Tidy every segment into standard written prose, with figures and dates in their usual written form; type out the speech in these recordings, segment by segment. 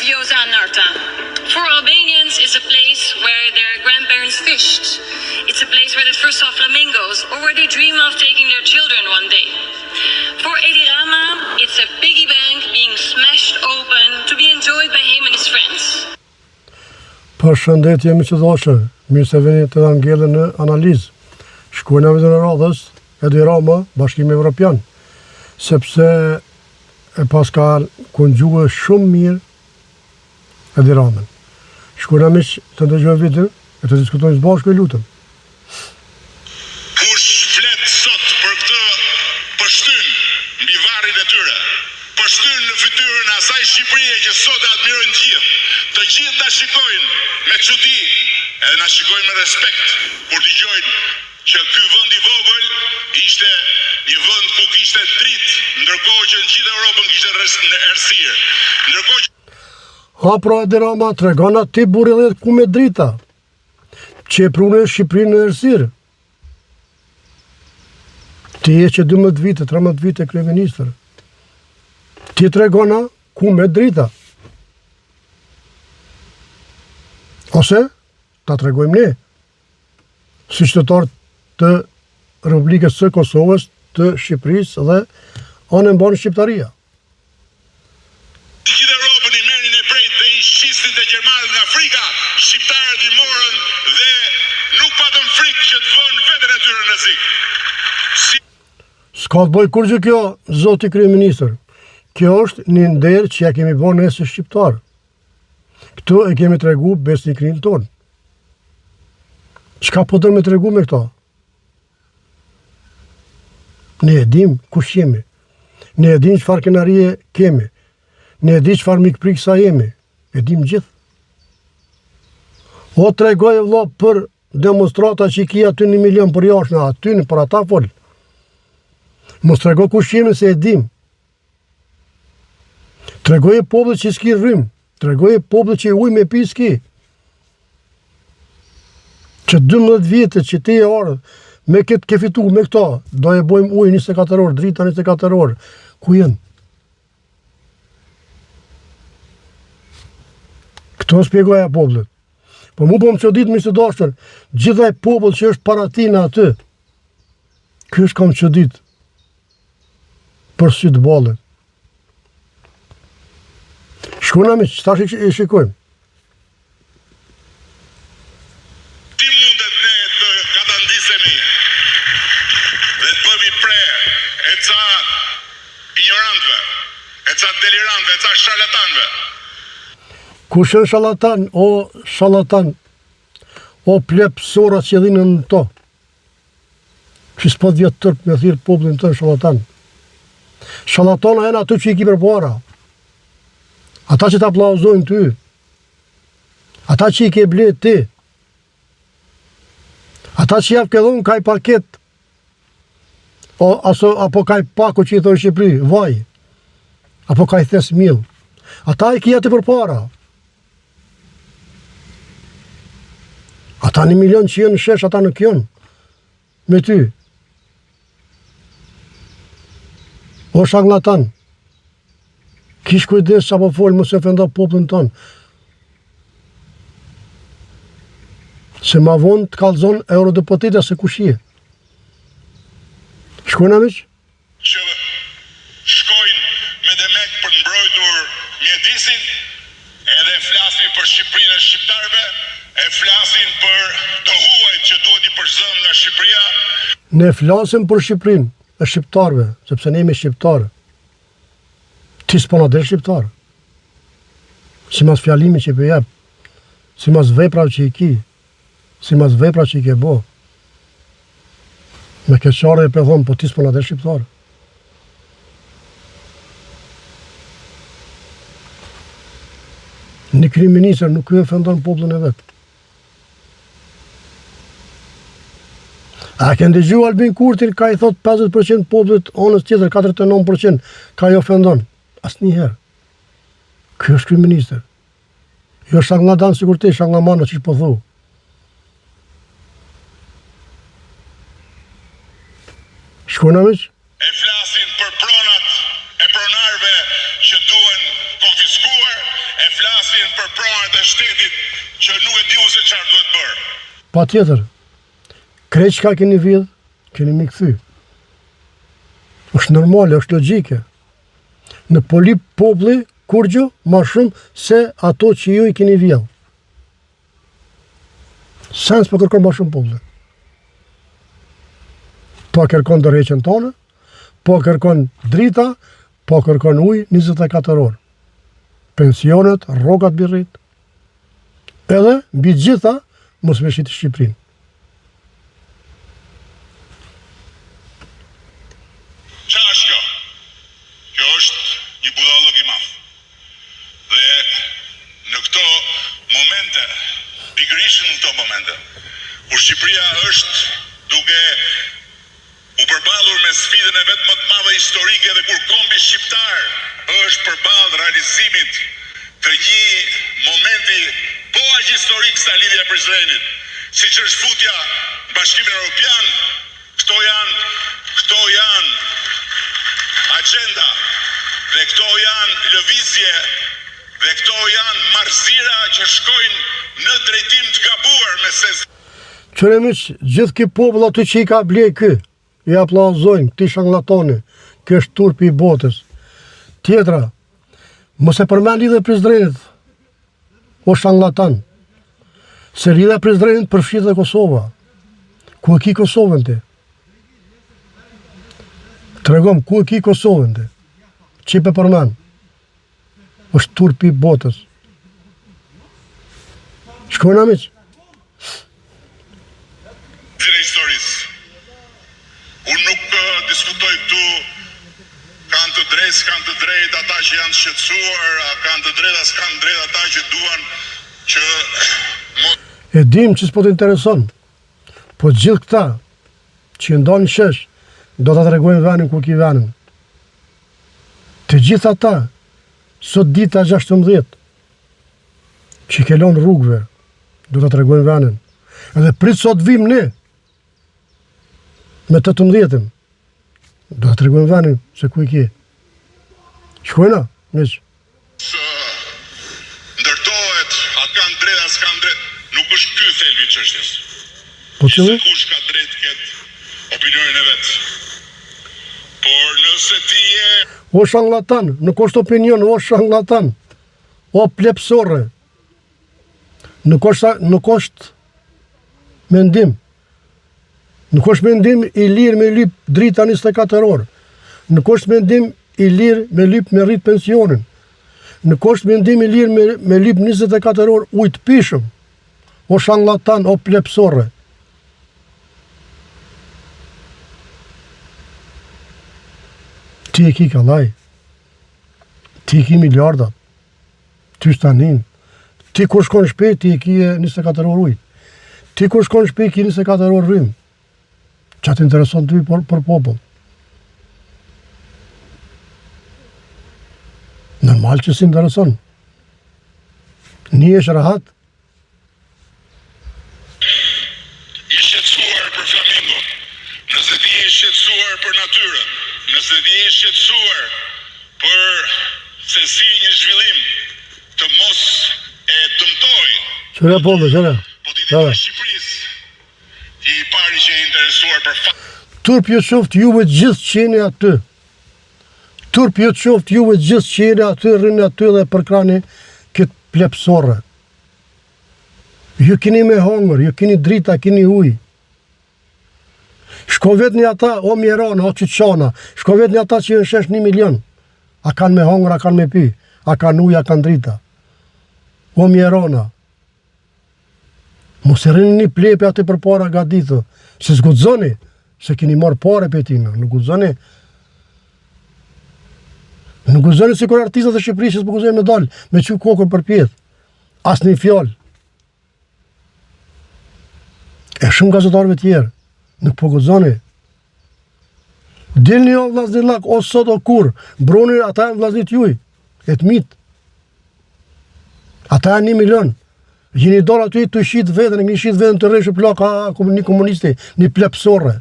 Vjosa Narta. For Albanians, it's a place where their grandparents fished. It's a place where they first saw flamingos or where they dream of taking their children one day. For Edi Rama, it's a piggy bank being smashed open to be enjoyed by him and his friends. Përshëndetje miqdashë, mirë se vini të angellën në analizë. Shkruajnë në vizën e radhës Edi Rama, Bashkimi Evropian, sepse e pas ka këndjuar shumë mirë Edi Ramën. Shkruajnë miq të ndëgjojmë videon e të diskutojmë së bashku, lutem. Kush flet sot për këtë pështyn mbi varrin e tyre, pështyn në fytyrën e asaj Shqipërie që sot e admirojnë të gjithë na shikojnë me çudi edhe na shikojnë me respekt kur dëgjojnë që ky vend i vogël ishte një vend ku kishte dritë, ndërkohë që në gjithë Europën kishte errësirë. Ndërkohë Ha, pra Edi Rama, tregon aty burrë ku me drita, që e prunë Shqipërinë në errësirë. Ti je që 12 vite, 13 vite kryeministër. Ti tregona ku me drita. Ose ta tregojmë ne, si qytetar të Republikës së Kosovës, të Shqipërisë dhe anë e mbanë Shqiptaria. gjithë Europën i merrin e prejtë dhe i shisnin të gjermanët nga Afrika, shqiptarët i morën dhe nuk patën frikë që të vënë veten e tyre në rrezik. S'ka të bëj kur gjë kjo, zoti kryeministër. Kjo është një nder që ja kemi bërë ne si shqiptarë. Këtu e kemi tregu besnikrin tonë. Çka po do me tregu me këto? Ne e dim kush jemi. Ne e dim çfarë kenarie kemi. Ne e dim çfarë mikpriksa jemi. E dim gjithë. O tregoj vëlla për demonstrata që i kia aty 1 milion për jashtë, aty në për ata fol. Mos trego kush jemi se e dim. Tregoj e popullit që s'ki rrym. Tregoj e popullit që ujë me pi s'ki. Që 12 vite që ti e ardhë, me këtë ke fitu, me këta, do e bojmë ujë 24 orë, drita 24 orë. Ku jenë? Këto spjegoja popullit. Po mu po më çudit me së dashtër, gjithaj popull që është para tina aty, ky është kam çudit për sy të ballet. Shkona me që tash e shikojmë. Ti mundet ne të katandisemi dhe të bëmi pre e ca ignorantëve, e ca delirantëve, e ca sharlatanëve. Kush është shalatan, o shalatan, o plepsora që dhinë në to, që s'pot vjetë tërp me thirë popullin të shalatan. Shalatana e në aty që i ki përbara, ata që t'aplauzojnë ty, ata që i ke blet ti, ata që javë këllon kaj paket, apo kaj paku që i thonë Shqipëri, vaj, apo kaj thes mil, ata i ki jeti përpara. Ata 1 milion që jenë në shesh, ata nuk jenë me ty. O shanglatan, kish kujdes që apo folë mos e ofendo popullin tonë. Se ma vonë të kallzon eurodeputata se kush je. Shkojnë amiq? Që shkojnë me demek për mbrojtur mjedisin, edhe flasin për Shqipërinë e shqiptarëve, e flasin për të huajt që duhet i përzëm nga Shqipëria. Ne flasim për Shqipërinë e shqiptarëve, sepse ne jemi shqiptarë. Ti s'po na del shqiptar. Si mas fjalimin që i për jep, si mas vepra që i ki, si mas vepra që i ke bo. Me keqare e për thonë, po ti s'po na del shqiptar. Një kryeministër nuk e ofendon popullin e vetë. A ke ndëgju Albin Kurtin, ka i thot 50% popullit, anës tjetër 49% ka i ofendon. Asnjëherë. Ky është kryeministër. Jo shangladan sikur ti, shanglamano që po thu. Shkojnë amiq? E flasin për pronat e pronarve që duhen konfiskuar, e flasin flasin për pronët e shtetit që nuk e diu se çfarë duhet bërë. Pa tjetër, krejt çka keni vjedh, keni mi kthy. Është normale, është logjike. Në polip populli kur gjë ma shumë se ato që ju i keni vjedh. Sens për kërkon ma shumë populli. Po kërkon dorëheqjen tonë, po kërkon drita, po kërkon ujë 24 orë. Pensionet, rrogat birrit. Edhe mbi gjitha mos me shit Shqipërinë. Qa është kjo? Kjo është një budallëk i madh. Dhe në këto momente, pikërisht në këto momente, kur Shqipëria është duke u përballur me sfidën e vetë më të madhe historike dhe kur kombi shqiptar është përballë realizimit të një momenti po aq historik sa lidhja e Prizrenit, siç është futja në Bashkimin Evropian, këto janë agenda dhe këto janë lëvizje dhe këto janë marrëzira që shkojnë në drejtim të gabuar me se Qëre miq, gjithë ki popull aty që i ka blej kë, i aplauzojnë, këti shanglatoni, kë është turpi i botës. Tjetra, mos e përmend lidhje Prizrenit, o shanglatan, se lidhja Prizrenit përfshin dhe Kosova. Ku e ki Kosovën ti? Tregom, ku e ki Kosovën ti? Që i përmend? Është turpi i botës. Shkojnë amiq? e historisë. Unë nuk diskutoj këtu kanë të drejtë, s'kanë të drejtë ata që janë shqetësuar, a kanë të drejtë, s'kanë drejtë ata që duan që E dim që s'po të intereson, po gjithë këta që ndonë shesh, do të tregojnë venin ku ki venin. Të gjithë ata, sot dita 16, që kelon rrugëve, do të tregojnë venin. Edhe prit sot vim ne, me 18, do të tregojnë venin se ku i ki. Shkojna, miq. ndërtohet, a kanë drejtë, a s'kanë drejtë, nuk është ky thelbi i çështjes. Po që Se kush ka drejtë këtë opinionin e vet. Por nëse ti je O shangllatan, nuk është opinion, o shangllatan, o plepsore. Nuk është mendim. Nuk është mendim i lirë me lyp drita 24 orë. Nuk është mendim i lirë me lyp me rrit pensionin. Nuk është mendim i lirë me lyp 24 orë ujtë pishëm. O shangllatan, o plepsore. Ti e ki kallaj, ti e ki miliardat, ty shtanin, ti kur shkon shpejt, ti e ki 24 orë ujtë, ti kur shkon shpejt, ki 24 orë rrim, që të intereson ty për popull. Normal që si intereson. Një është rahat. i shqetësuar për flamingo, nëse ti je i shqetësuar për natyrën, nëse ti je i shqetësuar për se si një zhvillim të mos e dëmtoj, Qëre pollë, qëre. po ti di për Shqipërisë, ti i pari që je interesuar për Turp ju qoftë juve gjithë që jeni aty. Turp ju qoftë juve gjithë që jeni aty, rrini aty dhe përkrani këtë plepsore. Ju keni me hongër, ju keni drita, keni ujë. Shko vetë një ata, o Mjerana, o Qyqana, shko vetë një ata që jënë shesh 1 milion. A kanë me hongër, a kanë me pi, a kanë ujë, a kanë drita. O Mjerana. Mos e rini një plepe aty për para gaditë, se zgudzoni, se keni marrë pare për tina, nuk gudzoni. Nuk gudzoni si kur artistat e Shqipërisë s'po gudzoni me dalë, me që kokën për pjetë. As një fjallë. E shumë gazetarëve tjerë, nuk po gudzoni. Dilni o vllaznillak, o sot o kur, broni ata e vllaznit juj, e të mitë. Ata e 1 milion. Jeni dorë aty të shit vetën, e një shit vetën të rreshë plaka, një komunisti, një plepsore.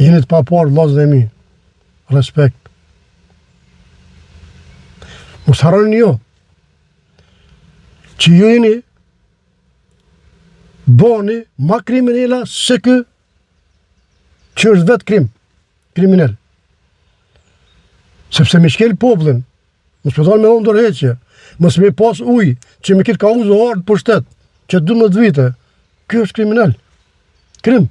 Jeni të paparë, vllazë dhe mi. respekt. Mos harroni jo që ju jeni boni ma kriminela se kë që është vetë kriminal. Sepse me shkel poplin, mos përdojnë me onë dorëheqje, mos me pas ujë, që me kitë ka uzë ardë për shtet, që 12 vite, kjo është kriminal. Krim.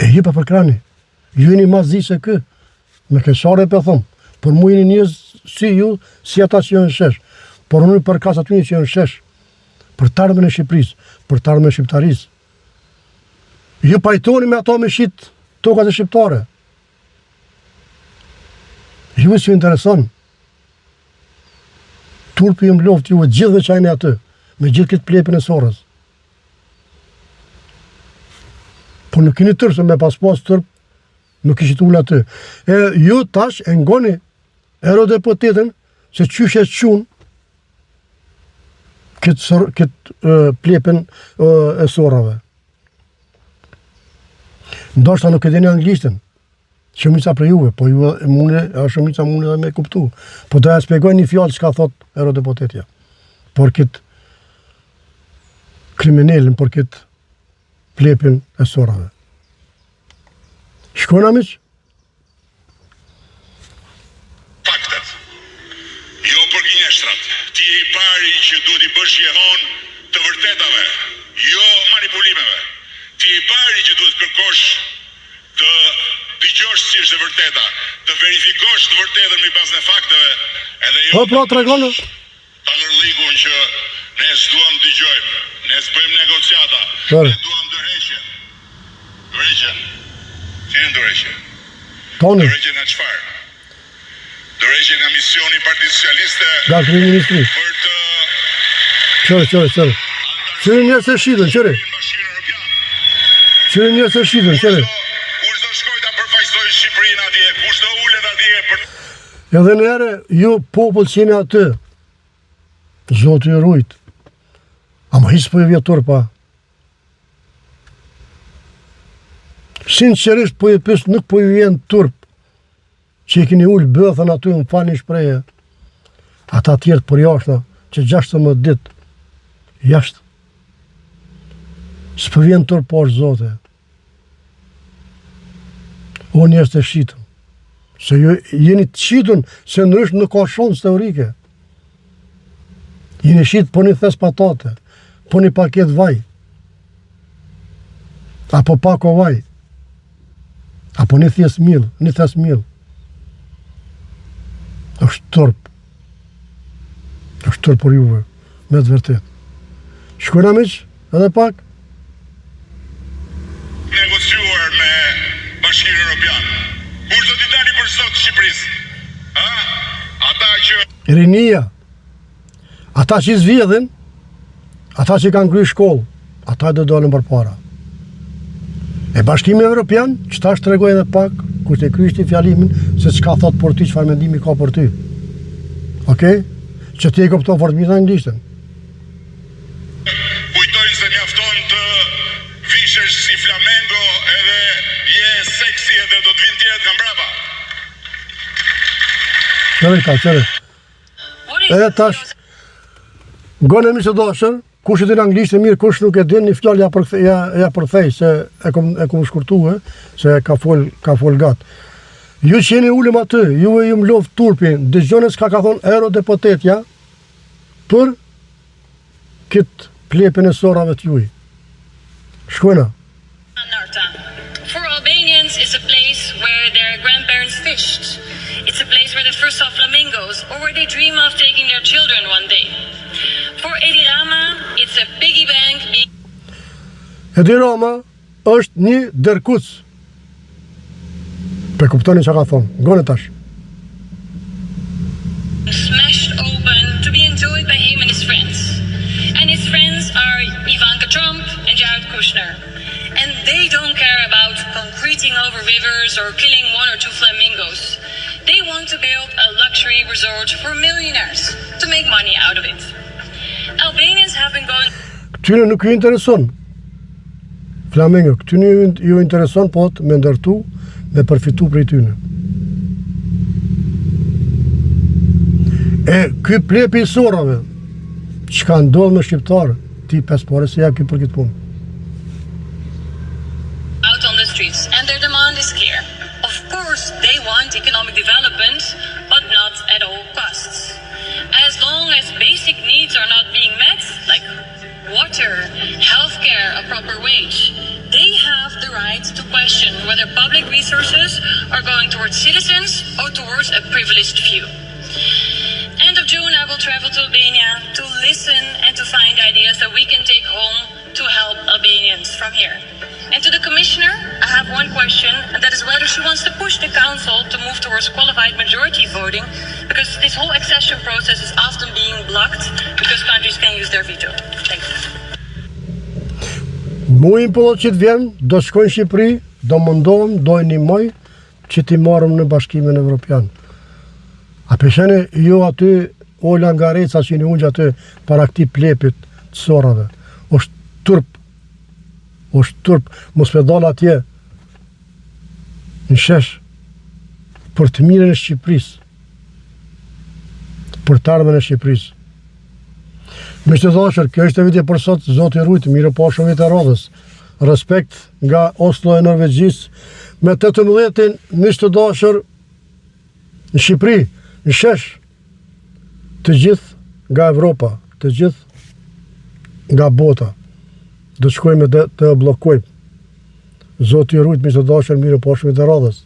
E ju pa për krani, ju jeni ma zi se kë, me kësare për thëmë, për mu jeni njës si ju, si ata që janë shesh, por unë për kas aty që janë shesh, për të ardhmen e Shqipërisë, për të ardhmen e shqiptarisë. Ju pajtoni me ato me shit tokat e shqiptare. Ju si ju intereson. Turpi ju mloft ju e gjithë dhe qajnë aty, me gjithë këtë plepën e sorës. Po nuk keni tërë, se me pas tërp, nuk ishit ullë aty. E ju tash e ngoni eurodeputetën se qysh e qunë këtë plepën e sorave. Ndoshta nuk e dini anglishten, shumica për juve, po juve shumica mune dhe me kuptu. Po do ja shpjegoj një fjallë që ka thot eurodeputetja. Por këtë kriminelin, por këtë plepin e sorave. Shkojnë amiq? Faktet. Jo për gënjeshtrat. Ti je i pari që duhet i bësh jehon të vërtetave, jo manipulimeve. Ti je i pari që duhet kërkosh të dëgjosh si është e vërteta, të verifikosh të vërtetën mbi bazën e fakteve, edhe jo. Po pra tregonë. Ta ndërligun që ne s'duam dëgjojmë, ne s'bëjmë negociata, Sorry. ne duam ndërheqje. Ndërheqje. Si ndërheqje? Toni, Ndërheqje nga çfarë? Ndërheqje nga misioni Partisë Socialiste nga kryeministri. për të Qëre. Qëre njerë se shqitën, qëre. Bashkimin Evropian. Qëre njerë se shqitën, qëre. Kush do shkoj ta përfaqësoj Shqipërinë atje? Kush do ulet atje për Edhe në ere, ju popull që jeni aty, Zotë ju rujt. Ama hisë po e vjetur pa. Sinqerisht po e pës nuk po i vjen turp që i keni ullë bëthën aty në falë një shpreje. Ata tjertë për jashtë, që 16 ditë jashtë. S'po vjen turp po është Zote. O njerëz të shqitën. Se ju jeni të shqitën, se ndrysh nuk ka shonës teorike. Jeni shqitë po një thes patate, po një paket vaj, apo pako vaj, apo një thes mil. është turp për juve, me të vërtet. Shkojnë amiq, edhe pak? negociuar me Bashkimin Evropian. Kush do t'i dali për sot Shqipërisë? Ha? Ata që Rinia, ata që zvidhin, ata që kanë kry shkollë, ata do dolën për para. E Bashkimi Evropian, që ta shtregoj edhe pak, kur të kryshti fjalimin, se çka thot për ty, çfarë mendimi ka për ty. Okej? Që ti e kupton fort mirë anglishten. kujtojnë se mjafton të vishesh si flamengo edhe je seksi edhe do të vinë tjerët nga mbrapa. Qëre. What is Edhe tash, gone mi së dashër, kush e din anglisht e mirë, kush nuk e din, një fjallë ja përthej, se e kom shkurtue, se ka fol gat. Ju që jeni ullëm aty, ju e ju mlov turpin, dëgjone s'ka ka thonë eurodeputetja, për këtë plepin e sorave të juj. Shkojna. Narta. For Albanians, it's a place where their grandparents fished. It's a place where they first saw flamingos, or where they dream of taking their children one day. For Edi Rama, it's a piggy bank being Edi Rama është një dërkuc. Pe kuptoni që ka thonë. Gone tash. smashed open to be enjoyed by him and his friends. And his friends are Ivanka Trump and Jared Kushner. And they don't care about concreting over rivers or killing 1 or 2 flamingos. They want to build a luxury resort for millionaires to make money out of it. Albanians have been going Këtyre nuk ju intereson Flamingo, këty ju intereson po të me ndërtu me përfitu prej tyne. E ky plepi I sorrave, çka ndodh me shqiptarë, ti paspore se ja ky për këtë punë. Out on the streets, and their demand is clear. Of course, they want economic development, but not at all costs. As long as basic needs are not being met, like water, healthcare, a proper wage, they have the right to question whether public resources are going towards citizens or towards a privileged few. End of June, I will travel to Albania to listen and to find ideas that we can take home to help Albanians from here. And to the Commissioner, I have one question, and that is whether she wants to push the Council to move towards qualified majority voting, because this whole accession process is often being blocked because countries can use their veto. Thank you. Muin po që të vjen, do shkojnë në Shqipëri, do mundohem, do e nimoj që t'i marrëm në Bashkimin Evropian. A peshene jo aty Ola Ngareca që një ungë aty para këti plepit të sorrave. është turp, mos me dal atje në shesh për të mirën e Shqipërisë, për të ardhmen e Shqipërisë. Miqtë të dashur, kjo është vitja për sot, Zoti rujt, mirë po shumë vite radhës. Respekt nga Oslo e Norvegjisë, me 18-in, miqtë të dashur, në Shqipëri, në shesh, të gjithë nga Evropa, të gjithë nga bota. Do të shkojmë të blokojmë. Zoti rujt, miqtë të dashur, mirë po shumë vite radhës.